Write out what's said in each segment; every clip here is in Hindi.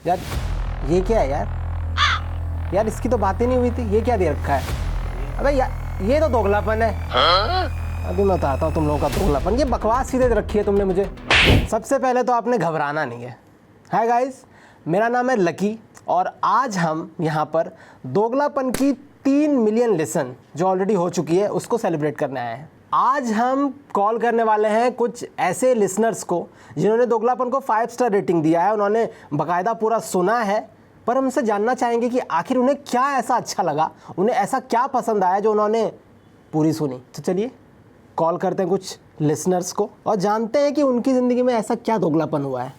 यार ये क्या है यार इसकी तो बात ही नहीं हुई थी, ये क्या दे रखा है? अबे यार ये तो दोगलापन है। अभी मैं बताता हूँ तुम लोगों का दोगलापन। ये बकवास सीधे रखी है तुमने मुझे। सबसे पहले तो आपने घबराना नहीं है। हाय गाइस, मेरा नाम है लकी और आज हम यहाँ पर दोगलापन की 3 मिलियन लिसन जो ऑलरेडी हो चुकी है उसको सेलिब्रेट करने आए हैं। आज हम कॉल करने वाले हैं कुछ ऐसे लिसनर्स को जिन्होंने दोगलापन को 5 स्टार रेटिंग दिया है। उन्होंने बाकायदा पूरा सुना है, पर हम उनसे जानना चाहेंगे कि आखिर उन्हें क्या ऐसा अच्छा लगा, उन्हें ऐसा क्या पसंद आया जो उन्होंने पूरी सुनी। तो चलिए कॉल करते हैं कुछ लिसनर्स को और जानते हैं कि उनकी ज़िंदगी में ऐसा क्या दोगलापन हुआ है।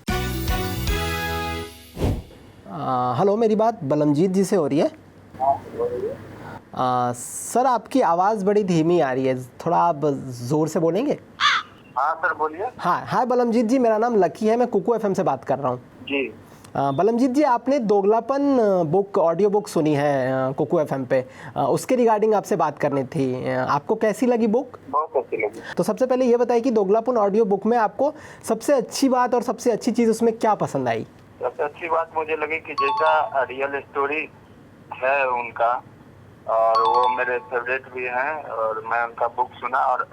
हेलो, मेरी बात बलमजीत जी से हो रही है? सर आपकी आवाज़ बड़ी धीमी आ रही है, थोड़ा आप ज़ोर से बोलेंगे? हाँ सर बोलिए। हाँ, हाय बलमजीत जी, मेरा नाम लकी है, मैं कुकू एफएम से बात कर रहा हूँ। जी। बलमजीत जी, आपने दोगलापन बुक ऑडियो बुक सुनी है कुकू एफएम पे, उसके रिगार्डिंग आपसे बात करनी थी। आपको कैसी लगी बुक? बहुत अच्छी लगी। तो सबसे पहले ये बताइए कि दोगलापन ऑडियो बुक में आपको सबसे अच्छी बात और सबसे अच्छी चीज़ उसमें क्या पसंद आई? सबसे अच्छी बात मुझे लगी कि जैसा रियल स्टोरी है उनका, और वो मेरे फेवरेट भी हैं, और मैं उनका बुक सुना और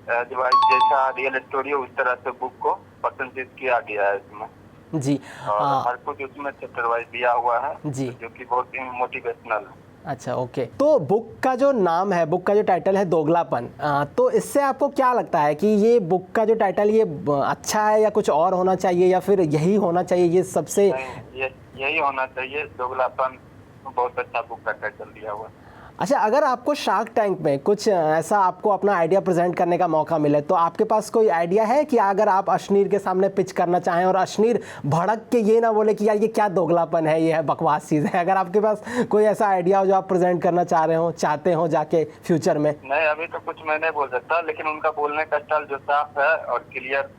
जैसा रियल स्टोरी है उस तरह से बुक को पसंद किया गया है इसमें जी। और हर कुछ उसमें चैप्टर वाइज दिया हुआ है जी, जो कि बहुत ही मोटिवेशनल है। अच्छा, ओके। तो बुक का जो नाम है, बुक का जो टाइटल है दोगलापन, तो इससे आपको क्या लगता है कि ये बुक का जो टाइटल ये अच्छा है या कुछ और होना चाहिए या फिर यही होना चाहिए? ये सबसे यही होना चाहिए। दोगलापन बहुत अच्छा बुक का टाइटल दिया हुआ है। अच्छा, अगर आपको शार्क टैंक में कुछ ऐसा आपको अपना आइडिया प्रेजेंट करने का मौका मिले तो आपके पास कोई आइडिया है कि अगर आप अश्नीर के सामने पिच करना चाहें और अश्नीर भड़क के ये ना बोले कि यार ये क्या दोगलापन है, ये है बकवास चीज़ है, अगर आपके पास कोई ऐसा आइडिया हो जो आप प्रेजेंट करना चाहते हो जाके फ्यूचर में? नहीं, अभी तो कुछ मैं नहीं बोल सकता, लेकिन उनका बोलने का स्टाइल जो साफ है और क्लियर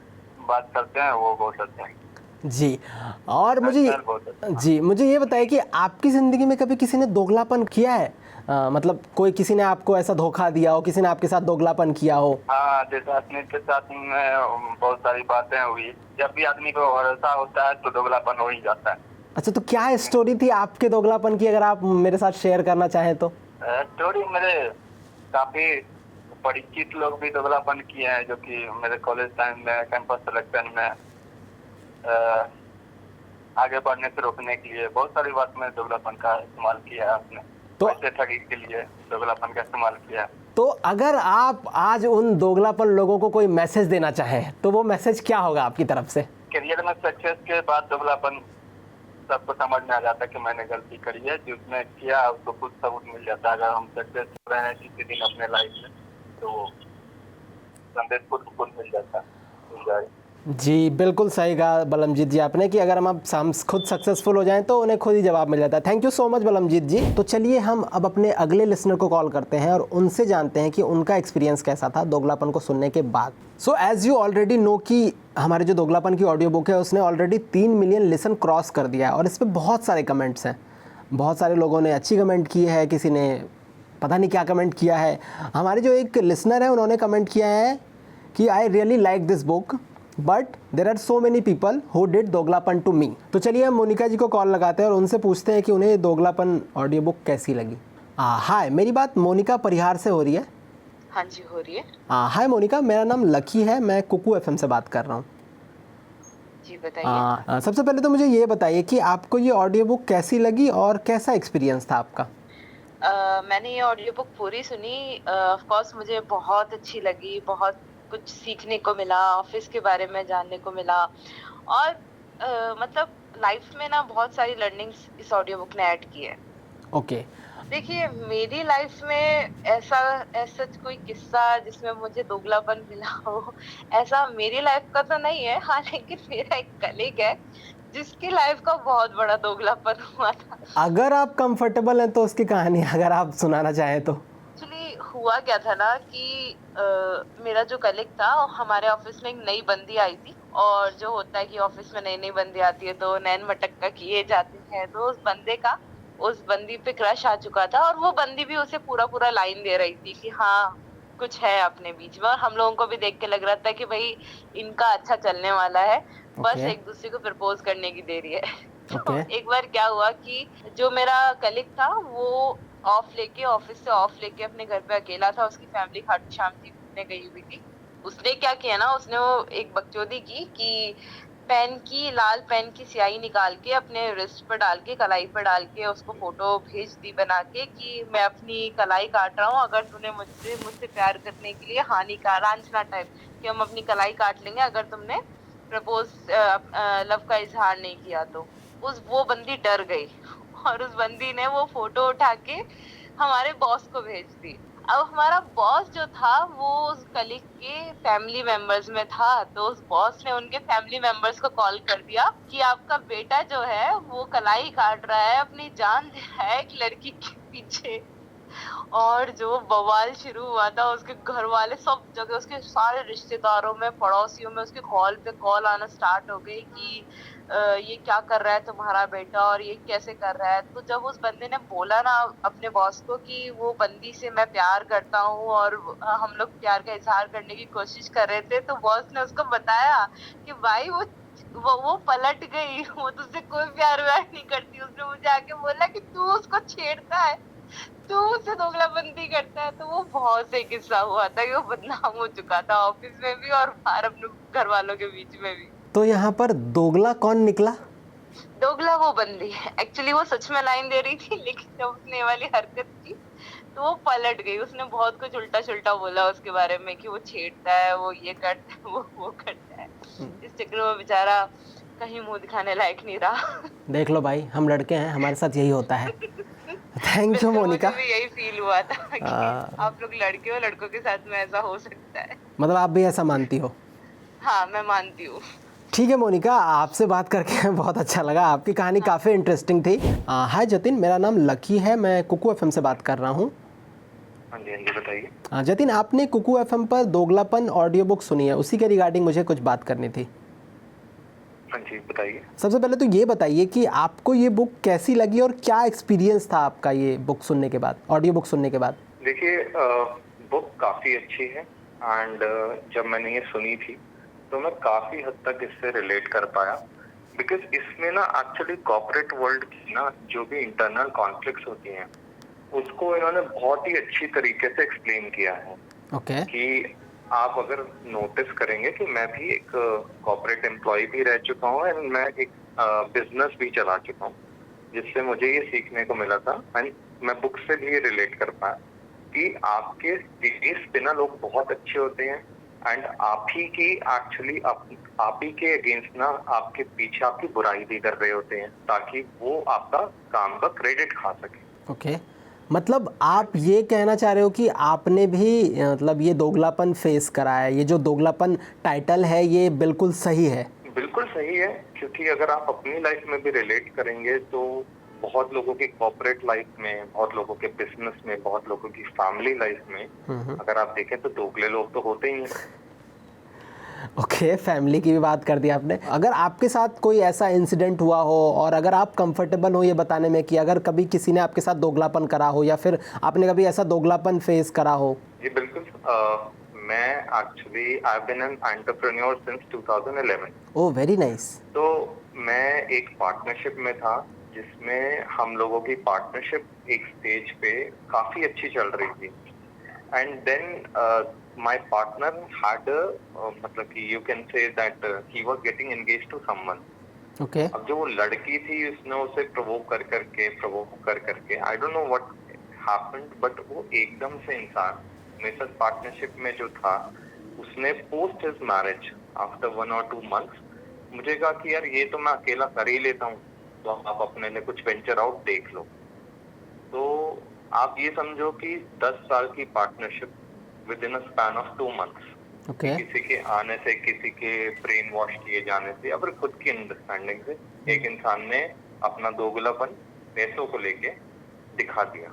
बात करते हैं वो बहुत अच्छा है। जी। और मुझे ये बताइए कि आपकी ज़िंदगी में कभी किसी ने दोगलापन किया है? मतलब कोई किसी ने आपको ऐसा धोखा दिया हो, किसी ने आपके साथ दोगलापन किया हो? हाँ, जैसे अश्नीर के साथ में बहुत सारी बातें हुई। जब भी आदमी को भरोसा होता है तो दोगलापन हो ही जाता है। अच्छा, तो क्या स्टोरी थी आपके दोगलापन की, अगर आप मेरे साथ शेयर करना चाहें तो? स्टोरी मेरे काफी परिचित लोग भी दोगलापन किए हैं, जो कि मेरे कॉलेज टाइम में कैंपस सिलेक्शन में आगे बढ़ने से रोकने के लिए बहुत सारी बात में दोगलापन का इस्तेमाल किया है आपने। तो पैसे ठगी के लिए दोगलापन का इस्तेमाल किया है। तो अगर आप आज उन दोगलापन लोगों को कोई मैसेज देना चाहें तो वो मैसेज क्या होगा आपकी तरफ से? करियर में सक्सेस के बाद दोगलापन सबको समझ में आ जाता है कि मैंने गलती करी है, जिसने किया उसको खुद सबूत मिल जाता है। अगर हम सक्सेस हो रहे हैं किसी दिन अपने लाइफ में तो संदेश खुद मिल जाता है। जी, बिल्कुल सही कहा बलमजीत जी आपने कि अगर हम खुद सक्सेसफुल हो जाएं तो उन्हें खुद ही जवाब मिल जाता है। थैंक यू सो मच बलमजीत जी। तो चलिए हम अब अपने अगले लिसनर को कॉल करते हैं और उनसे जानते हैं कि उनका एक्सपीरियंस कैसा था दोगलापन को सुनने के बाद। So as you already know कि हमारे जो दोगलापन की ऑडियो बुक है उसने ऑलरेडी 3 मिलियन लिसन क्रॉस कर दिया है और इस पर बहुत सारे कमेंट्स हैं। बहुत सारे लोगों ने अच्छी कमेंट की है, किसी ने पता नहीं क्या कमेंट किया है। हमारे जो एक लिसनर है उन्होंने कमेंट किया है कि I really like this book but there are so many people who did दोगलापन टू मी। तो चलिए हम मोनिका जी को कॉल लगाते हैं और उनसे पूछते हैं कि उन्हें दोगलापन ऑडियो बुक कैसी लगी। हाय, मेरी बात मोनिका परिहार से हो रही है? हाँ जी, हो रही है। हाय मोनिका, मेरा नाम लकी है, मैं कुकू एफएम से बात कर रहा हूँ। जी बताइए। सबसे पहले तो मुझे ये बताइए कि आपको ये ऑडियो बुक कैसी लगी और कैसा एक्सपीरियंस था आपका? मैंने ये ऑडियो बुक पूरी सुनी। ऑफ कोर्स मुझे बहुत अच्छी लगी, बहुत कुछ सीखने को मिला, ऑफिस के बारे में जानने को मिला और मतलब लाइफ में ना बहुत सारी लर्निंग्स इस ऑडियो बुक ने ऐड की है। ओके। देखिए, मेरी लाइफ में ऐसा कोई किस्सा जिसमें मुझे दोगलापन मिला हो, ऐसा मेरी लाइफ का तो नहीं है। हाँ, लेकिन मेरा एक कलीग है जिसकी लाइफ का बहुत बड़ा दोगलापन हुआ था। अगर आप कंफर्टेबल हैं तो उसकी कहानी अगर आप सुनाना चाहें तो। एक्चुअली हुआ क्या था ना कि मेरा जो कलीग था, हमारे ऑफिस में एक नई बंदी आई थी और जो होता है कि ऑफिस में नई बंदी आती है तो नैन मटक्का किए जाते हैं। तो उस बंदी पे क्रश आ चुका था और वो बंदी भी उसे पूरा लाइन दे रही थी कि हाँ कुछ है अपने बीच में, और हम लोगों को भी देख के लग रहा था कि भाई इनका अच्छा चलने वाला है, बस एक दूसरे को प्रपोज करने की देरी है। Okay. एक बार क्या हुआ कि जो मेरा कलीग था वो ऑफिस से ऑफ लेके अपने घर पे अकेला था, उसकी फैमिली खाटू श्याम जी घूमने गई हुई थी। उसने क्या किया ना, उसने वो एक बकचोदी की कि लाल पेन की स्याही निकाल के अपने रिस्ट पर डाल के, कलाई पर डाल के उसको फोटो भेज दी बना के कि मैं अपनी कलाई काट रहा हूँ, अगर तूने मुझसे प्यार करने के लिए हानिकार लांछना टाइप कि हम अपनी कलाई काट लेंगे अगर तुमने लव का इजहार नहीं किया तो। वो बंदी डर गई और उस बंदी ने वो फोटो उठा के हमारे बॉस को भेज दी। अब हमारा बॉस जो था वो उस कलीग के फैमिली मेंबर्स में था, तो उस बॉस ने उनके फैमिली मेंबर्स को कॉल कर दिया कि आपका बेटा जो है वो कलाई काट रहा है, अपनी जान दे रहा है एक लड़की के पीछे। और जो बवाल शुरू हुआ था, उसके घर वाले सब जगह, उसके सारे रिश्तेदारों में, पड़ोसियों में उसके कॉल पे कॉल आना स्टार्ट हो गई कि ये क्या कर रहा है तुम्हारा बेटा और ये कैसे कर रहा है। तो जब उस बंदे ने बोला ना अपने बॉस को कि वो बंदी से मैं प्यार करता हूँ और हम लोग प्यार का इजहार करने की कोशिश कर रहे थे, तो बॉस ने उसको बताया कि भाई वो पलट गई, वो तुझसे कोई प्यार व्यार नहीं करती। उसने मुझे आके बोला कि तू उसको छेड़ता है, तो उससे दोगलाबंदी करता है। तो वो बहुत सही किस्सा हुआ था कि वो बदनाम हो चुका था ऑफिस में भी और बाहर अपने घर वालों के बीच में भी। तो यहाँ पर दोगला कौन निकला? दोगला वो बंदी है, एक्चुअली वो सच में लाइन दे रही थी, लेकिन जब उसने ये वाली हरकत की तो वो पलट गई। उसने बहुत कुछ उल्टा सुल्टा बोला उसके बारे में कि वो छेड़ता है, वो ये करता है, वो करता है। इस चक्कर में बेचारा कहीं मुंह दिखाने लायक नहीं रहा। देख लो भाई, हम लड़के हैं, हमारे साथ यही होता है। Thank you Monica. मुझे भी यही फील हुआ था कि आप लोग लड़के हो, लड़कों के साथ में ऐसा हो सकता है। मतलब आप भी ऐसा मानती हो? हाँ, मैं मानती हूँ। ठीक है मोनिका, आपसे बात करके बहुत अच्छा लगा, आपकी कहानी काफ़ी इंटरेस्टिंग थी। हाय जतिन, मेरा नाम लकी है, मैं कुकू एफएम से बात कर रहा हूँ। हाँ जी, हाँ जी, बताइए। जतिन, आपने कुकू एफएम पर दोगलापन ऑडियो बुक सुनी है, उसी के रिगार्डिंग मुझे कुछ बात करनी थी। हाँ जी, बताइए। सबसे पहले तो ये बताइए कि आपको ये बुक कैसी लगी और क्या एक्सपीरियंस था आपका ये बुक सुनने के बाद, ऑडियो बुक सुनने के बाद? देखिए, बुक काफ़ी अच्छी है एंड जब मैंने ये सुनी थी तो मैं काफ़ी हद तक इससे रिलेट कर पाया, बिकॉज इसमें ना एक्चुअली कॉर्पोरेट वर्ल्ड की ना जो भी इंटरनल कॉन्फ्लिक्ट्स होती हैं उसको इन्होंने बहुत ही अच्छी तरीके से एक्सप्लेन किया है। ओके। कि आप अगर नोटिस करेंगे कि मैं भी एक कॉर्पोरेट एम्प्लॉय भी रह चुका हूँ एंड मैं एक बिजनेस भी चला चुका हूँ, जिससे मुझे ये सीखने को मिला था एंड मैं बुक से भी रिलेट कर पाया कि आपके बेस पे ना लोग बहुत अच्छे होते हैं एंड आप ही की एक्चुअली आप ही के अगेंस्ट ना आपके पीछे आपकी बुराई भी कर रहे होते हैं ताकि वो आपका काम का क्रेडिट खा सके। ओके, मतलब आप ये कहना चाह रहे हो कि आपने भी मतलब ये दोगलापन फेस करा है, ये जो दोगलापन टाइटल है ये बिल्कुल सही है? बिल्कुल सही है, क्योंकि अगर आप अपनी लाइफ में भी रिलेट करेंगे तो बहुत लोगों की कॉर्पोरेट लाइफ में, बहुत लोगों के बिजनेस में, बहुत लोगों की फैमिली लाइफ में अगर आप देखें तो दोगले लोग तो होते ही हैं। ओके, फैमिली की भी बात कर दी आपने। अगर आपके साथ कोई ऐसा इंसिडेंट हुआ हो और अगर आप कंफर्टेबल हो ये बताने में कि अगर कभी किसी ने आपके साथ दोगलापन करा हो या फिर आपने कभी ऐसा दोगलापन फेस करा हो? जी बिल्कुल। मैं actually I have been an entrepreneur since 2011। Oh, very nice. तो मैं एक पार्टनरशिप में था जिसमें हम लोगों की पार्टनरशिप एक स्टेज पे काफी अच्छी चल रही थी and then my partner had मतलब कि you can say that he was getting engaged to someone. Okay. अब जो वो लड़की थी उसने उसे प्रोवोक कर करके I don't know what happened, but वो एकदम से इंसान मेरे साथ पार्टनरशिप में जो था उसने post his marriage after 1 or 2 months मुझे कहा कि यार ये तो मैं अकेला कर ही लेता हूँ, तो आप अपने लिए कुछ वेंचर आउट देख लो। तो आप ये समझो कि 10 साल की partnership with in a span of 2 months। Okay. किसी के आने से, किसी के ब्रेन वॉश किए जाने से या फिर खुद की अंडरस्टैंडिंग से एक इंसान ने अपना दोगलापन पैसों को लेके दिखा दिया।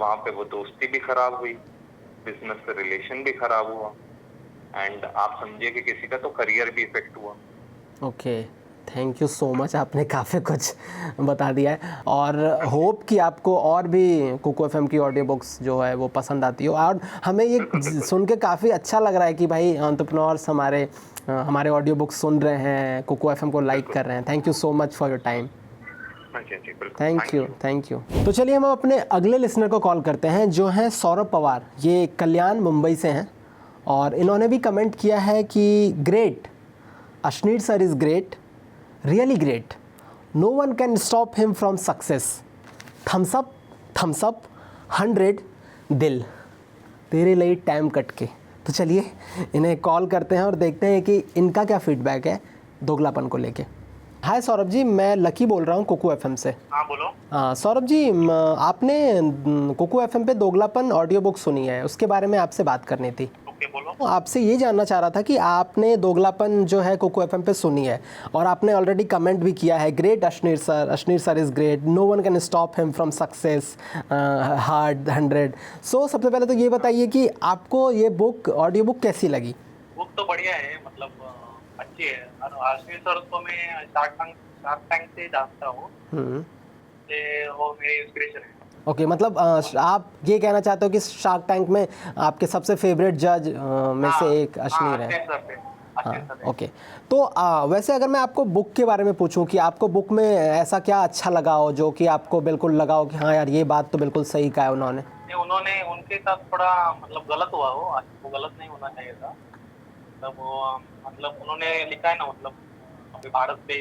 वहां पे वो दोस्ती भी खराब हुई, बिजनेस से रिलेशन भी खराब हुआ एंड आप समझिए कि किसी का तो करियर भी इफेक्ट हुआ। Okay, thank you so much, आपने काफ़ी कुछ बता दिया है और होप कि आपको और भी कुकू एफएम की ऑडियो बुक्स जो है वो पसंद आती हो। और हमें ये सुन के काफ़ी अच्छा लग रहा है कि भाई एंटरप्रेन्योर्स हमारे ऑडियो बुक्स सुन रहे हैं, कुकू एफएम को लाइक कर रहे हैं। Thank you so much for your time. हाँ जी, जी, बिल्कुल। Thank you. तो चलिए हम अपने अगले लिसनर को कॉल करते हैं, जो हैं सौरभ पवार। ये कल्याण मुंबई से हैं और इन्होंने भी कमेंट किया है कि great, Ashneer sir is great, really great, no one can stop him from success, thumbs up 100 दिल तेरे लिए टाइम कट के। तो चलिए इन्हें कॉल करते हैं और देखते हैं कि इनका क्या फीडबैक है दोगलापन को लेके। हाय सौरभ जी, मैं लकी बोल रहा हूँ कोको एफएम से। हाँ, बोलो। हाँ सौरभ जी, आपने कोको एफएम पे दोगलापन ऑडियो बुक सुनी है, उसके बारे में आपसे बात करनी थी। ओके, बोलो। तो आपसे ये जानना चाह रहा था कि आपने दोगलापन जो है कोको एफएम पे सुनी है और आपने ऑलरेडी कमेंट भी किया है, great Ashneer sir is great, no one can stop him from success, hard 100। So सबसे पहले तो ये बताइए कि आपको ये बुक, ऑडियो बुक कैसी लगी? बुक तो बढ़िया है, मतलब अच्छी है। और आशीष सर को मैं शार्क टैंक से जानता हूँ, वो मेरी इंस्पिरेशन है। ओके, मतलब आप ये कहना चाहते हो कि शार्क टैंक में आपके सबसे फेवरेट जज में से एक अश्नीर है? हाँ, ओके। तो वैसे अगर मैं आपको बुक के बारे में पूछूं कि आपको बुक में ऐसा क्या अच्छा लगा हो जो कि आपको बिल्कुल लगा हो कि हाँ यार ये बात तो बिल्कुल सही कहा है उन्होंने? उन्होंने उनके साथ थोड़ा मतलब गलत हुआ हो, वो गलत नहीं होना चाहिए था। मतलब वो मतलब उन्होंने लिखा है ना, मतलब अभी भारत पे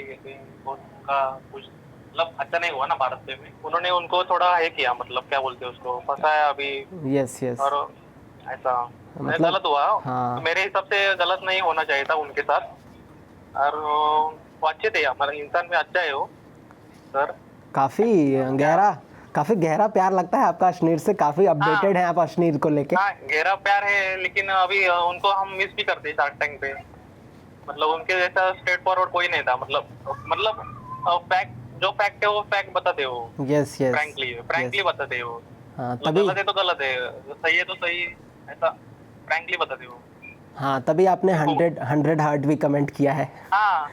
बहुत उनका कुछ मतलब अच्छा नहीं हुआ ना भारत पे में, उन्होंने उनको थोड़ा ये किया, मतलब क्या बोलते हैं उसको, फंसाया अभी। यस और ऐसा मतलब गलत हुआ। हाँ। तो मेरे हिसाब से गलत नहीं होना चाहिए था उनके साथ। और वो अच्छे थे, हमारा इंसान में अच्छा है वो सर। काफ़ी गहरा प्यार लगता है आपका अश्नीर से, काफ़ी अपडेटेड है आप अश्नीर को लेके। हाँ, गहरा प्यार है, लेकिन अभी उनको हम मिस भी करते हैं शार्क टैंक पे। मतलब उनके जैसा स्ट्रेट फॉरवर्ड कोई नहीं था। मतलब फैक्ट, जो फैक्ट है वो फैक्ट बताते हो। यस फ्रैंकली बताते हो। हाँ, मतलब तभी गलत है तो गलत है, सही है तो सही, ऐसा फ्रैंकली बताते हो। हाँ, तभी आपने 100 हार्ट भी कमेंट किया है। हाँ,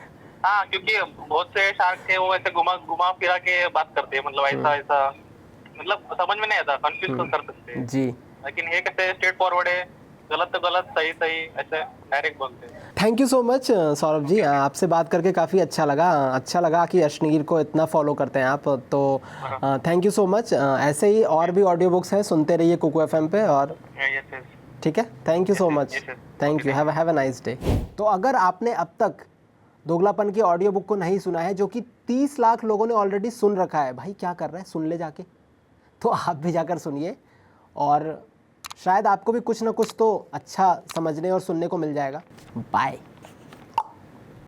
क्योंकि बहुत से शार्क थे, वो ऐसे घुमा फिरा के बात करते हैं, मतलब ऐसा मतलब समझ में नहीं आता, कंफ्यूज कर सकते हैं जी। लेकिन ये कैसे स्ट्रेट फॉरवर्ड है, गलत तो गलत, सही ऐसे डायरेक्ट बोलते हैं। Thank you so much Saurabh ji, आपसे बात करके काफ़ी अच्छा लगा कि अश्नीर को इतना फॉलो करते हैं आप, तो थैंक यू सो मच। ऐसे ही और भी ऑडियो बुक्स हैं, सुनते रहिए कोको एफएम पे। और ठीक है, thank you so much, thank you, have a nice day. तो अगर आपने अब तक दोगलापन की ऑडियो बुक को नहीं सुना है, जो कि 30 लाख लोगों ने ऑलरेडी सुन रखा है, भाई क्या कर रहा है, सुन ले जाके। तो आप भी जाकर सुनिए और शायद आपको भी कुछ ना कुछ तो अच्छा समझने और सुनने को मिल जाएगा। बाय।